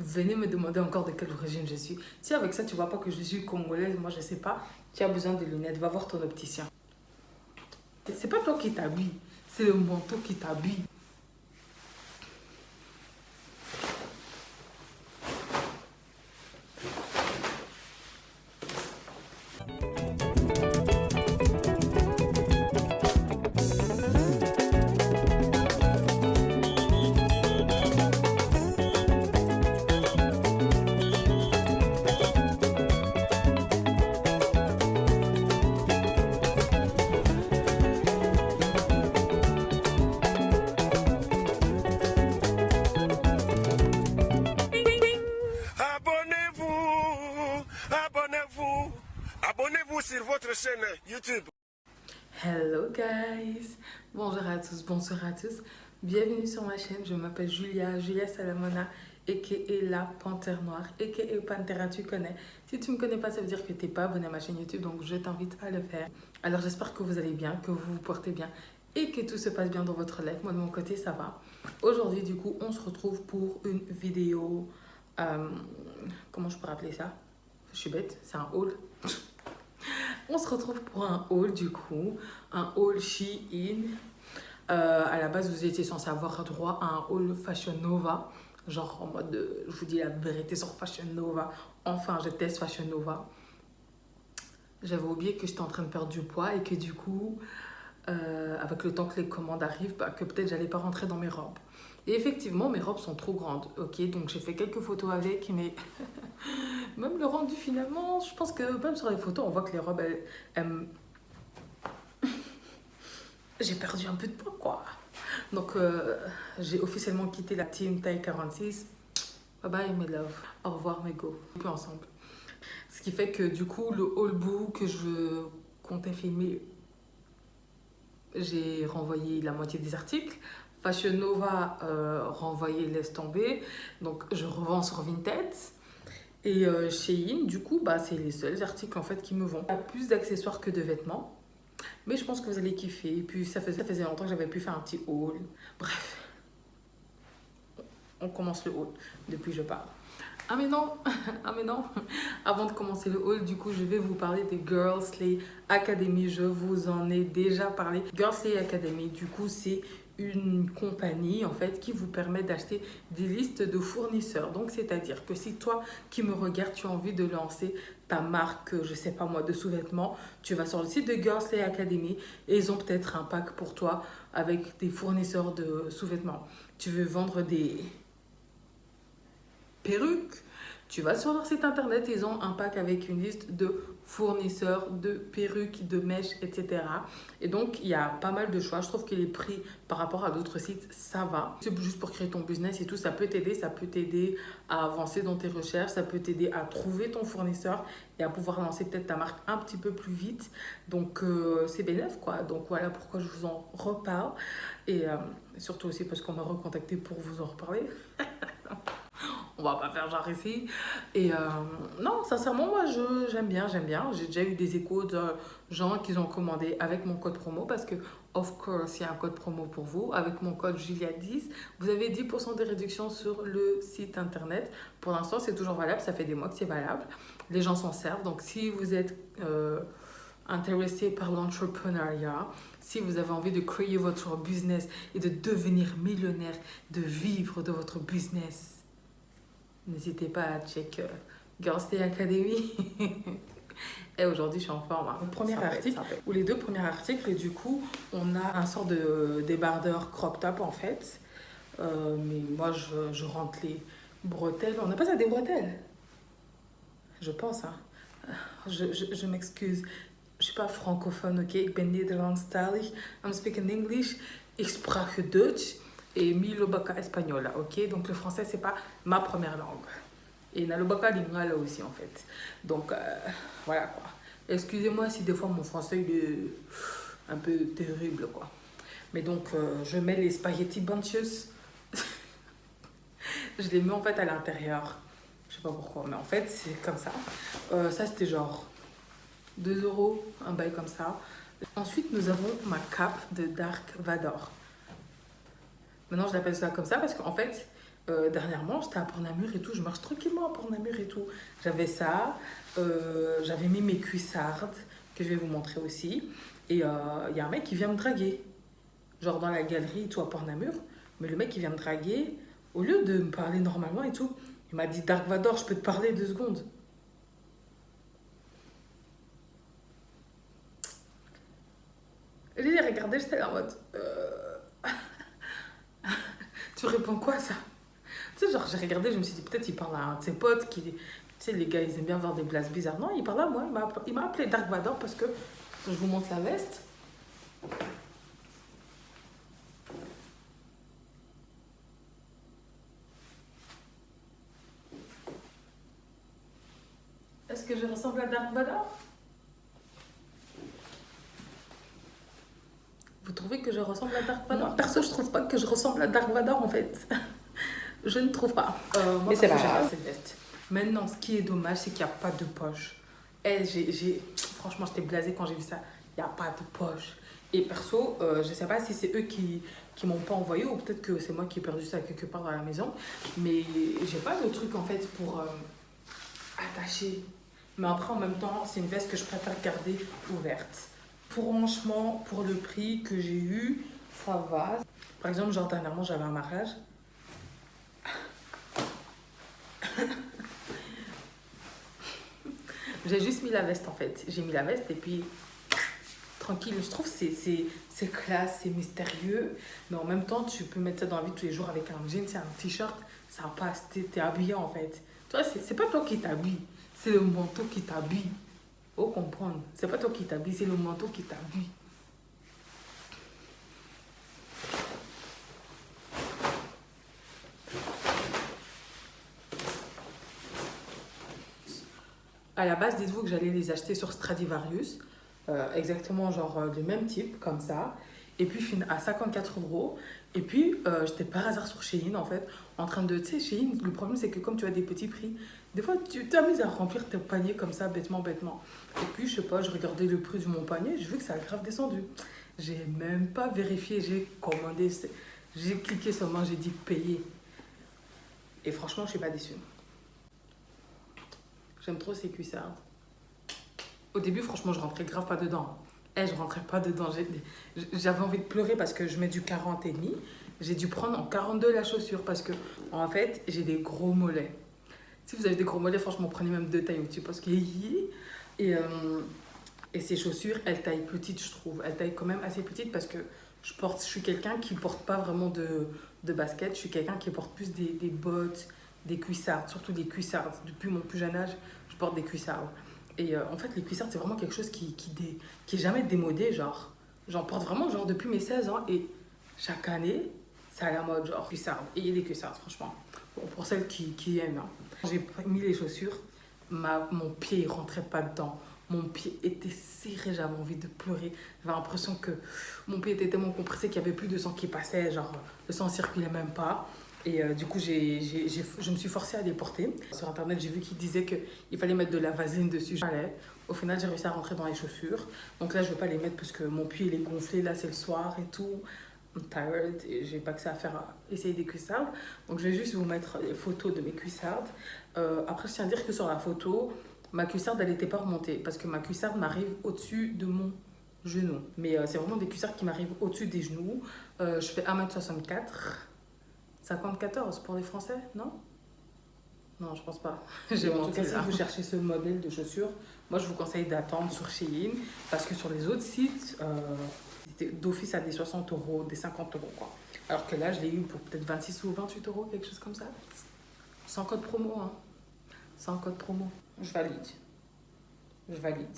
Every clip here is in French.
venez me demander encore de quelle origine je suis. Si avec ça tu vois pas que je suis congolaise, moi je sais pas, tu as besoin de lunettes, va voir ton opticien. C'est pas toi qui t'habilles, c'est le manteau qui t'habille. Abonnez-vous, abonnez-vous, abonnez-vous sur votre chaîne YouTube. Hello guys, bonjour à tous, bonsoir à tous, bienvenue sur ma chaîne, je m'appelle Julia Salamona, aka la Panthère Noire, aka Panthera, tu connais. Si tu ne me connais pas, ça veut dire que tu n'es pas abonné à ma chaîne YouTube, donc je t'invite à le faire. Alors j'espère que vous allez bien, que vous vous portez bien et que tout se passe bien dans votre life. Moi de mon côté, ça va. Aujourd'hui, du coup, on se retrouve pour une vidéo, comment je pourrais appeler ça? Je suis bête, c'est un haul. On se retrouve pour un haul du coup, un haul Shein. À la base, vous étiez censé avoir droit à un haul Fashion Nova. Genre en mode, je vous dis la vérité sur Fashion Nova. Enfin, je teste Fashion Nova. J'avais oublié que j'étais en train de perdre du poids et que du coup, avec le temps que les commandes arrivent, bah, que peut-être j'allais pas rentrer dans mes robes. Et effectivement, mes robes sont trop grandes. Ok, donc j'ai fait quelques photos avec, mais même le rendu finalement, je pense que même sur les photos, on voit que les robes, j'ai perdu un peu de poids, quoi. Donc, j'ai officiellement quitté la team taille 46. Bye bye, mes love. Au revoir, mes go. On est plus ensemble. Ce qui fait que du coup, le haul book que je comptais filmer, j'ai renvoyé la moitié des articles. Fashion Nova, renvoyé, laisse tomber. Donc, je revends sur Vinted. Et Shein, du coup, bah, c'est les seuls articles en fait qui me vont. Il y a plus d'accessoires que de vêtements. Mais je pense que vous allez kiffer. Et puis, ça faisait longtemps que j'avais pu faire un petit haul. Bref, on commence le haul depuis que je parle. Ah mais non, ah mais non. Avant de commencer le haul, du coup, je vais vous parler de Girl Slay Academy. Je vous en ai déjà parlé. Girl Slay Academy, du coup, c'est une compagnie en fait qui vous permet d'acheter des listes de fournisseurs. Donc, c'est-à-dire que si toi qui me regardes, tu as envie de lancer ta marque, je sais pas moi, de sous-vêtements, tu vas sur le site de Girl Slay Academy et ils ont peut-être un pack pour toi avec des fournisseurs de sous-vêtements. Tu veux vendre des perruques, tu vas sur leur site internet, ils ont un pack avec une liste de fournisseurs de perruques, de mèches, etc. Et donc, il y a pas mal de choix. Je trouve que les prix par rapport à d'autres sites, ça va. C'est juste pour créer ton business et tout, ça peut t'aider à avancer dans tes recherches, ça peut t'aider à trouver ton fournisseur et à pouvoir lancer peut-être ta marque un petit peu plus vite. Donc, c'est bénéf, quoi. Donc, voilà pourquoi je vous en reparle. Et surtout aussi parce qu'on m'a recontacté pour vous en reparler. On va pas faire genre ici. Et non, sincèrement, moi, j'aime bien. J'ai déjà eu des échos de gens qui ont commandé avec mon code promo parce que, of course, il y a un code promo pour vous. Avec mon code Julia10, vous avez 10% de réduction sur le site internet. Pour l'instant, c'est toujours valable. Ça fait des mois que c'est valable. Les gens s'en servent. Donc, si vous êtes intéressé par l'entrepreneuriat, si vous avez envie de créer votre business et de devenir millionnaire, de vivre de votre business, n'hésitez pas à check Girl Slay Academy. Et aujourd'hui, je suis en forme. Hein. Le premier article, ou les deux premiers articles, et du coup, on a un sort de débardeur crop top en fait. Mais moi, je rentre les bretelles. On n'a pas ça des bretelles? Je pense, hein. Je m'excuse. Je suis pas francophone, ok? Ik ben Nederlandstalig. I'm speaking English. Ik spreche Dutch. Et mi lobaka espagnol, ok? Donc le français, c'est pas ma première langue. Et na lobaka lingala aussi, en fait. Donc, voilà, quoi. Excusez-moi si des fois mon français il est un peu terrible, quoi. Mais donc, je mets les spaghetti bunches. Je les mets en fait à l'intérieur. Je sais pas pourquoi, mais en fait, c'est comme ça. Ça, c'était genre 2 euros, un bail comme ça. Ensuite, nous avons ma cape de Dark Vador. Maintenant, je l'appelle ça comme ça parce qu'en fait, Dernièrement, j'étais à Port-Namur et tout, je marche tranquillement à Port-Namur et tout. J'avais ça, j'avais mis mes cuissardes, que je vais vous montrer aussi. Et il y a un mec qui vient me draguer, genre dans la galerie et tout à Port-Namur. Mais le mec qui vient me draguer, au lieu de me parler normalement et tout, il m'a dit Dark Vador, je peux te parler 2 secondes. Et j'ai regardé, j'étais là en mode. Tu réponds quoi à ça? Tu sais, genre, j'ai regardé, je me suis dit, peut-être il parle à un de ses potes qui. Tu sais, les gars, ils aiment bien avoir des blagues bizarres. Non, il parle à moi. Il m'a appelé Dark Vador parce que. Je vous montre la veste. Est-ce que je ressemble à Dark Vador? Vous trouvez que je ressemble à Dark Vador? Perso, je trouve pas que je ressemble à Dark Vador en fait. Je ne trouve pas. Mais c'est pas grave. Cette veste. Maintenant, ce qui est dommage, c'est qu'il n'y a pas de poche. Et franchement, j'étais blasée quand j'ai vu ça. Il n'y a pas de poche. Et perso, je sais pas si c'est eux qui m'ont pas envoyé ou peut-être que c'est moi qui ai perdu ça quelque part dans la maison. Mais j'ai pas de truc en fait pour attacher. Mais après, en même temps, c'est une veste que je préfère garder ouverte. Franchement, pour le prix que j'ai eu, ça va. Par exemple, genre dernièrement, j'avais un mariage. J'ai juste mis la veste en fait. J'ai mis la veste et puis tranquille. Je trouve que c'est classe, c'est mystérieux. Mais en même temps, tu peux mettre ça dans la vie de tous les jours avec un jean, c'est un t-shirt. Ça passe, t'es habillé en fait. Tu vois, c'est pas toi qui t'habilles. C'est le manteau qui t'habille. Faut comprendre. C'est pas toi qui t'habille, c'est le manteau qui t'habille. À la base, dites-vous que j'allais les acheter sur Stradivarius. Exactement, genre le même type, comme ça. Et puis, à 54 €. Et puis, j'étais par hasard sur Shein, en fait, en train de. Tu sais, Shein, le problème, c'est que comme tu as des petits prix, des fois, tu t'amuses à remplir tes paniers comme ça, bêtement, bêtement. Et puis, je sais pas, je regardais le prix de mon panier, j'ai vu que ça a grave descendu. J'ai même pas vérifié, j'ai commandé, j'ai cliqué seulement, j'ai dit payer. Et franchement, je suis pas déçue. J'aime trop ces cuissards. Au début, franchement, je rentrais grave pas dedans. Je rentrais pas dedans. J'avais envie de pleurer parce que je mets du 40 et demi. J'ai dû prendre en 42 la chaussure parce que, en fait, j'ai des gros mollets. Si vous avez des gros mollets, franchement, prenez même 2 tailles au-dessus parce que. Et, et ces chaussures, elles taillent petites, je trouve. Elles taillent quand même assez petites parce que je suis quelqu'un qui porte pas vraiment de basket. Je suis quelqu'un qui porte plus des bottes, des cuissardes, surtout des cuissardes. Depuis mon plus jeune âge, je porte des cuissardes. Et en fait, les cuissardes, c'est vraiment quelque chose qui est jamais démodé, genre. J'en porte vraiment, genre, depuis mes 16 ans. Et chaque année, c'est à la mode, genre, cuissardes. Et il y a des cuissardes, franchement. Bon, pour celles qui aiment. Hein. J'ai mis les chaussures, mon pied, il rentrait pas dedans. Mon pied était serré, j'avais envie de pleurer. J'avais l'impression que mon pied était tellement compressé qu'il n'y avait plus de sang qui passait, genre, le sang circulait même pas. Et du coup, je me suis forcée à les porter. Sur internet, j'ai vu qu'ils disaient qu'il fallait mettre de la vaseline dessus. J'allais. Au final, j'ai réussi à rentrer dans les chaussures. Donc là, je ne vais pas les mettre parce que mon pied il est gonflé. Là, c'est le soir et tout. I'm tired et j'ai pas que ça à faire à essayer des cuissardes. Donc je vais juste vous mettre les photos de mes cuissardes. Après, je tiens à dire que sur la photo, ma cuissarde, elle n'était pas remontée parce que ma cuissarde m'arrive au-dessus de mon genou. Mais c'est vraiment des cuissardes qui m'arrivent au-dessus des genoux. Je fais 1m64. 54 pour les Français, non? Non, je pense pas. J'ai menti. En tout cas, si vous cherchez ce modèle de chaussures, moi je vous conseille d'attendre sur Shein parce que sur les autres sites, d'office à des 60 €, des 50 € quoi. Alors que là, je l'ai eu pour peut-être 26 ou 28 €, quelque chose comme ça. Sans code promo, hein. Sans code promo. Je valide. Je valide.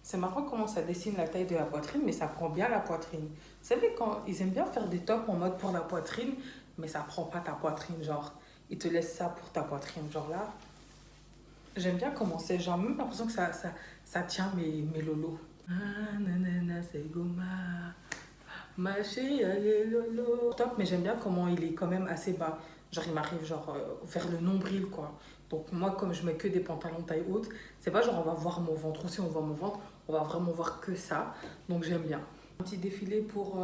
C'est marrant comment ça dessine la taille de la poitrine, mais ça prend bien la poitrine. Vous savez, quand ils aiment bien faire des tops en mode pour la poitrine, mais ça prend pas ta poitrine, genre, ils te laissent ça pour ta poitrine, genre là. J'aime bien comment c'est, genre, même l'impression que ça tient mes lolos. Ah, nanana, c'est goma. Ma chérie, allez, lolo. Top, mais j'aime bien comment il est quand même assez bas. Genre, il m'arrive, genre, vers le nombril, quoi. Donc, moi, comme je mets que des pantalons taille haute, c'est pas genre, on va voir mon ventre. Ou si on voit mon ventre, on va vraiment voir que ça. Donc, j'aime bien. Un petit défilé pour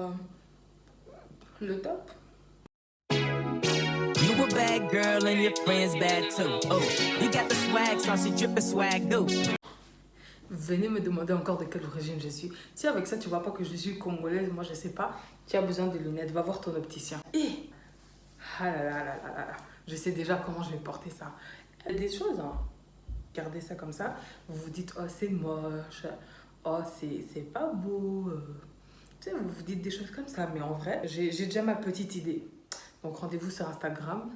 le top. a bad girl and your friends bad too. Oh, you got the swag, so she drippin' swag do. Venez me demander encore de quelle origine je suis. Si avec ça tu vois pas que je suis congolaise, moi je sais pas, tu as besoin de lunettes, va voir ton opticien. Et ah là là là là là là, je sais déjà comment je vais porter ça. Il y a des choses, hein. Regardez ça comme ça, vous vous dites oh c'est moche, oh c'est pas beau. Tu sais, vous vous dites des choses comme ça, mais en vrai, j'ai déjà ma petite idée. Donc rendez-vous sur Instagram.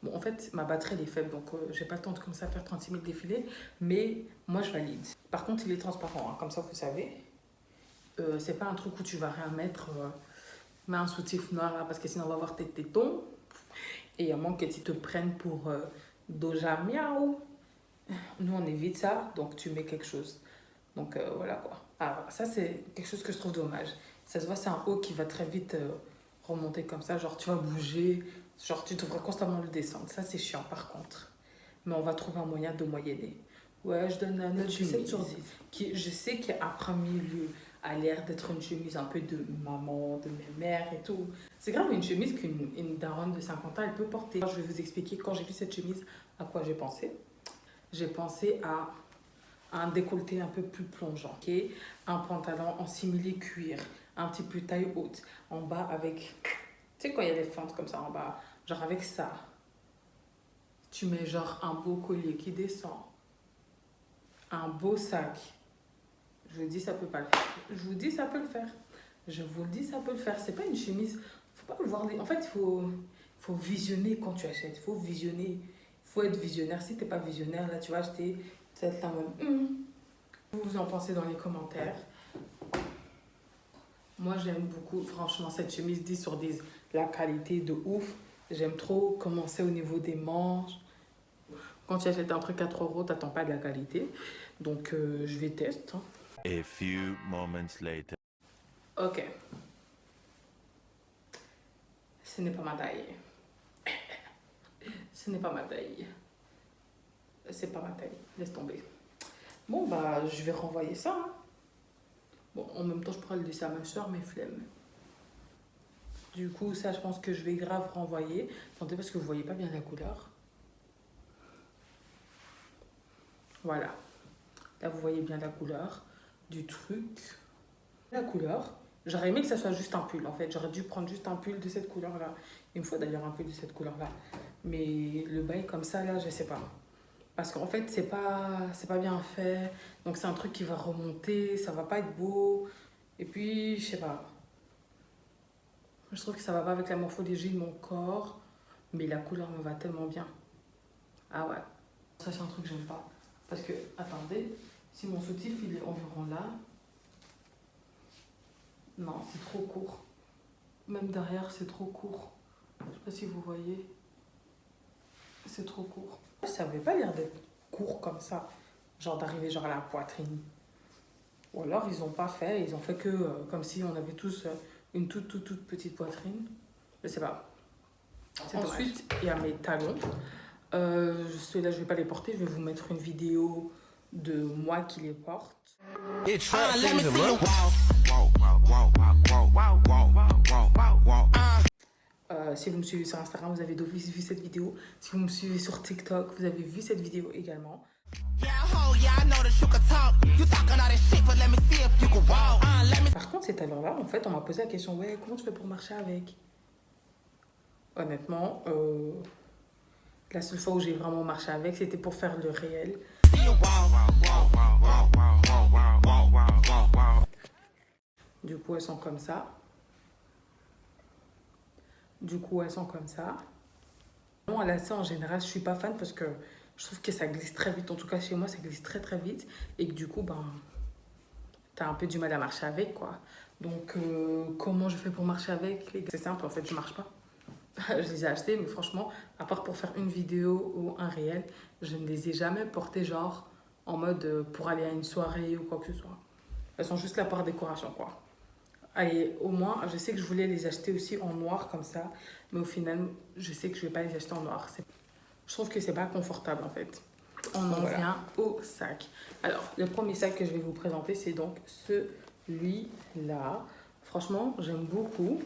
Bon, en fait, ma batterie elle est faible, donc j'ai pas le temps de commencer à faire 36 000 défilés, mais moi je valide. Par contre, il est transparent, hein, comme ça vous savez. C'est pas un truc où tu vas rien mettre. Mets un soutif noir là, parce que sinon on va voir tes tétons. Et il y a moins que tu te prennes pour Doja Miao. Nous on évite ça, donc tu mets quelque chose. Donc voilà quoi. Alors ça c'est quelque chose que je trouve dommage. Ça se voit, c'est un haut qui va très vite remonter comme ça. Genre tu vas bouger, genre tu devrais constamment le descendre. Ça c'est chiant par contre. Mais on va trouver un moyen de moyenner. Ouais, je donne un note 7 sur 10. Qui, je sais qu'à premier lieu a l'air d'être une chemise un peu de maman, de mes mères et tout. C'est grave une chemise qu'une daronne de 50 ans elle peut porter. Je vais vous expliquer quand j'ai vu cette chemise à quoi j'ai pensé. J'ai pensé à un décolleté un peu plus plongeant, okay? Un pantalon en simili cuir, un petit peu taille haute, en bas avec, tu sais quand il y a les fentes comme ça en bas, genre avec ça, tu mets genre un beau collier qui descend, un beau sac, je vous dis ça peut pas le faire, je vous dis ça peut le faire, je vous le dis ça peut le faire, c'est pas une chemise, faut pas voir les... En fait il faut visionner quand tu achètes, il faut visionner. Faut être visionnaire. Si t'es pas visionnaire, là, tu vas acheter, tu vas être là en mode... Vous en pensez dans les commentaires. Moi, j'aime beaucoup, franchement, cette chemise 10 sur 10. La qualité de ouf. J'aime trop commencer au niveau des manches. Quand tu achètes un truc à 3 €, t'attends pas de la qualité. Donc, je vais tester. Hein. A few moments later. Ok. Ce n'est pas ma taille. Ce n'est pas ma taille. C'est pas ma taille. Laisse tomber. Bon, bah, je vais renvoyer ça. Hein. Bon, en même temps, je pourrais le laisser à ma soeur, mais flemme. Du coup, ça, je pense que je vais grave renvoyer. Attendez, parce que vous voyez pas bien la couleur. Voilà. Là, vous voyez bien la couleur du truc. La couleur. J'aurais aimé que ça soit juste un pull, en fait. J'aurais dû prendre juste un pull de cette couleur-là. Il me faut d'ailleurs un pull de cette couleur-là. Mais le bail comme ça, là, je sais pas. Parce qu'en fait, c'est pas bien fait. Donc, c'est un truc qui va remonter. Ça va pas être beau. Et puis, je sais pas. Je trouve que ça va pas avec la morphologie de mon corps. Mais la couleur me va tellement bien. Ah ouais. Ça, c'est un truc que j'aime pas. Parce que, attendez. Si mon soutif, il est environ là. Non, c'est trop court. Même derrière, c'est trop court. Je sais pas si vous voyez. C'est trop court. Ça avait pas l'air d'être court comme ça. Genre d'arriver genre à la poitrine. Ou alors, ils ont pas fait. Ils ont fait que comme si on avait tous une toute petite poitrine. Je sais pas. Ensuite, il y a mes talons. Ceux-là, je vais pas les porter. Je vais vous mettre une vidéo de moi qui les porte. Si vous me suivez sur Instagram, vous avez d'office vu cette vidéo. Si vous me suivez sur TikTok, vous avez vu cette vidéo également. Par contre, ces talons-là, en fait, on m'a posé la question, ouais, comment tu fais pour marcher avec? Honnêtement, la seule fois où j'ai vraiment marché avec, c'était pour faire le réel. Du coup, elles sont comme ça. Non, à lacets, en général, je suis pas fan parce que je trouve que ça glisse très vite. En tout cas, chez moi, ça glisse très très vite. Et que du coup, ben, t'as un peu du mal à marcher avec, quoi. Donc, comment je fais pour marcher avec? C'est simple, en fait, je marche pas. Je les ai achetés, mais franchement, à part pour faire une vidéo ou un réel, je ne les ai jamais portés genre en mode pour aller à une soirée ou quoi que ce soit. Elles sont juste là par décoration, quoi. Allez, au moins, je sais que je voulais les acheter aussi en noir comme ça, mais au final, je sais que je vais pas les acheter en noir. Je trouve que c'est pas confortable en fait. On en vient au sac. Alors, le premier sac que je vais vous présenter, c'est donc celui-là. Franchement, j'aime beaucoup.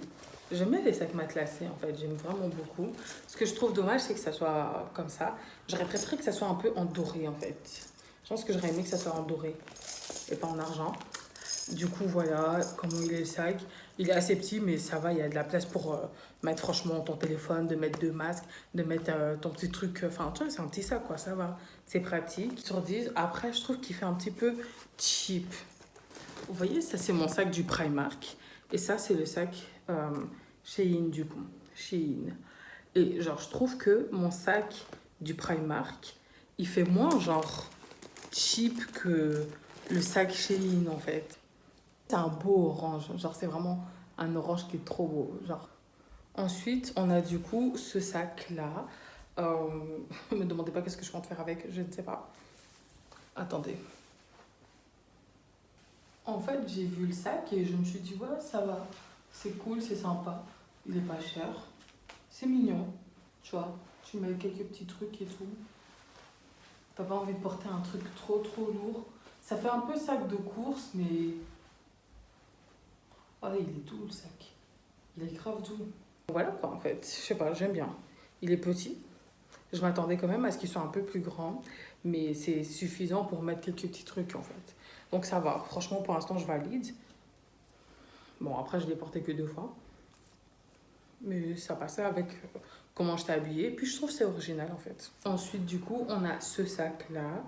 J'aime bien les sacs matelassés en fait, j'aime vraiment beaucoup. Ce que je trouve dommage, c'est que ça soit comme ça. J'aurais préféré que ça soit un peu en doré en fait. Je pense que j'aurais aimé que ça soit en doré et pas en argent. Du coup, voilà comment il est le sac. Il est assez petit, mais ça va, il y a de la place pour mettre franchement ton téléphone, de mettre deux masques, de mettre ton petit truc. Enfin, tu vois, c'est un petit sac quoi, ça va. C'est pratique. Sur 10, après, je trouve qu'il fait un petit peu cheap. Vous voyez, ça c'est mon sac du Primark. Et ça, c'est le sac Shein du coup. Shein. Et genre, je trouve que mon sac du Primark, il fait moins genre cheap que le sac Shein en fait. C'est un beau orange. Genre, c'est vraiment un orange qui est trop beau. Genre. Ensuite, on a du coup ce sac-là. Ne me demandez pas qu'est-ce que je compte faire avec, je ne sais pas. Attendez. En fait, j'ai vu le sac et je me suis dit, ouais, ça va. C'est cool, c'est sympa. Il est pas cher. C'est mignon. Tu vois, tu mets quelques petits trucs et tout. T'as pas envie de porter un truc trop lourd. Ça fait un peu sac de course, mais... Oh, il est doux le sac. Il est grave doux. Voilà quoi, en fait. Je sais pas, j'aime bien. Il est petit. Je m'attendais quand même à ce qu'il soit un peu plus grand. Mais c'est suffisant pour mettre quelques petits trucs, en fait. Donc ça va. Franchement, pour l'instant, je valide. Bon, après, je l'ai porté que 2 fois. Mais ça passait avec comment j'étais habillée. Puis je trouve que c'est original, en fait. Ensuite, du coup, on a ce sac-là.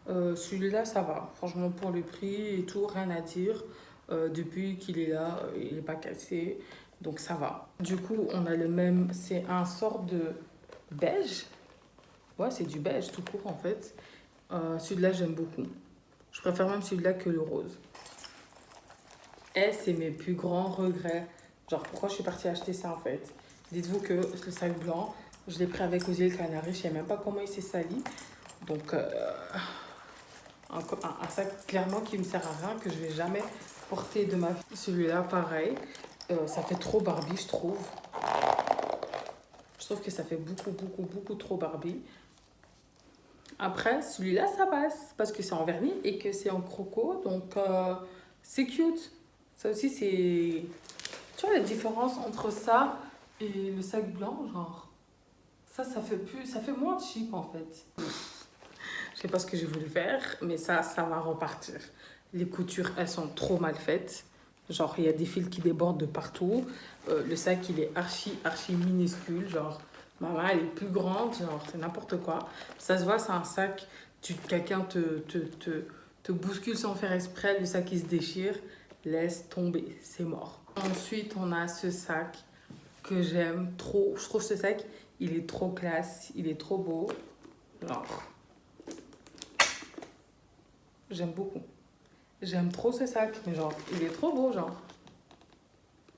Celui-là, ça va. Franchement, pour le prix et tout, rien à dire. Depuis qu'il est là, il n'est pas cassé. Donc ça va. Du coup, on a le même... C'est un sort de beige. Ouais, c'est du beige tout court, en fait. Celui-là, j'aime beaucoup. Je préfère même celui-là que le rose. Et c'est mes plus grands regrets. Genre, pourquoi je suis partie acheter ça, en fait. Dites-vous que le sac blanc, je l'ai pris avec aux îles Canaries. Je ne sais même pas comment il s'est sali. Donc, un sac clairement qui ne me sert à rien, que je ne vais jamais porter de ma vie. Celui-là, pareil. Ça fait trop Barbie, je trouve. Je trouve que ça fait beaucoup trop Barbie. Après, celui-là, ça passe. Parce que c'est en vernis et que c'est en croco. Donc, c'est cute. Ça aussi, c'est... Tu vois la différence entre ça et le sac blanc, genre... Ça fait plus... Ça fait moins cheap, en fait. Je sais pas ce que j'ai voulu faire, mais ça va repartir. Les coutures, elles sont trop mal faites. Genre, il y a des fils qui débordent de partout. Le sac, il est archi minuscule. Genre, maman, elle est plus grande. Genre, c'est n'importe quoi. Ça se voit, c'est un sac. Quelqu'un te bouscule sans faire exprès. Le sac, il se déchire. Laisse tomber. C'est mort. Ensuite, on a ce sac que j'aime trop. Je trouve ce sac, il est trop classe. Il est trop beau. Genre, j'aime beaucoup. J'aime trop ce sac, mais genre, il est trop beau, genre.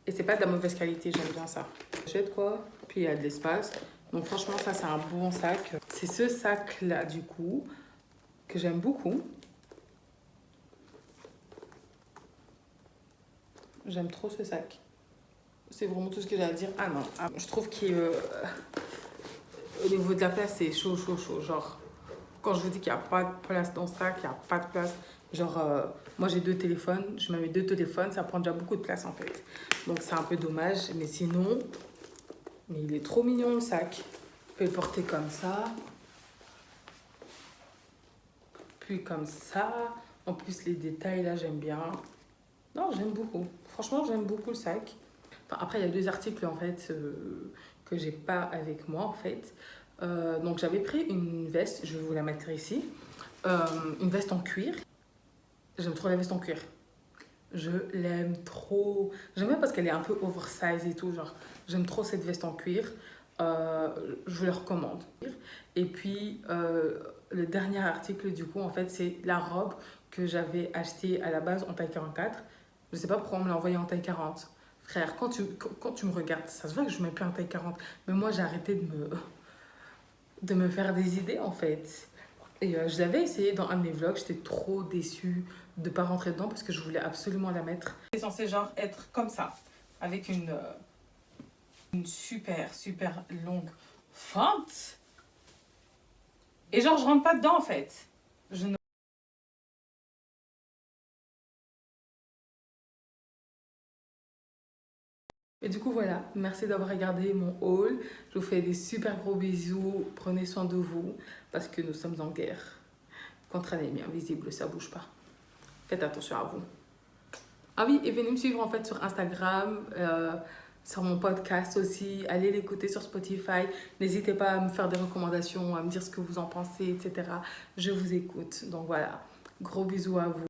Et c'est pas de la mauvaise qualité, j'aime bien ça. J'ai de quoi, puis il y a de l'espace. Donc franchement, ça, c'est un bon sac. C'est ce sac-là, du coup, que j'aime beaucoup. J'aime trop ce sac. C'est vraiment tout ce que j'ai à dire. Ah non, je trouve qu'au niveau de la place, c'est chaud. Genre, quand je vous dis qu'il n'y a pas de place dans ce sac, il n'y a pas de place. Genre, moi j'ai 2 téléphones, je me mets 2 téléphones, ça prend déjà beaucoup de place en fait. Donc c'est un peu dommage, mais sinon, mais il est trop mignon le sac. Vous pouvez le porter comme ça. Puis comme ça. En plus les détails là, j'aime bien. Non, j'aime beaucoup. Franchement, j'aime beaucoup le sac. Enfin, après, il y a 2 articles en fait que j'ai pas avec moi en fait. Donc j'avais pris une veste, je vais vous la mettre ici. Une veste en cuir. J'aime trop la veste en cuir. Je l'aime trop. J'aime bien parce qu'elle est un peu oversize et tout. Genre, j'aime trop cette veste en cuir. Je vous la recommande. Et puis, le dernier article, du coup, en fait, c'est la robe que j'avais achetée à la base en taille 44. Je sais pas pourquoi on me l'a envoyée en taille 40. Frère, quand tu me regardes, ça se voit que je mets plus en taille 40. Mais moi, j'ai arrêté de me faire des idées, en fait. Et je l'avais essayé dans un de mes vlogs, j'étais trop déçue de ne pas rentrer dedans parce que je voulais absolument la mettre. C'est censé genre être comme ça, avec une super longue fente. Et genre je rentre pas dedans en fait. Et du coup coup, voilà. Merci d'avoir regardé mon haul. Je vous fais des super gros bisous. Prenez soin de vous parce que nous sommes en guerre contre un ennemi invisible. Ça bouge pas. Faites attention à vous. Ah oui, et venez me suivre en fait sur Instagram, sur mon podcast aussi. Allez l'écouter sur Spotify. N'hésitez pas à me faire des recommandations, à me dire ce que vous en pensez, etc. Je vous écoute. Donc voilà, gros bisous à vous.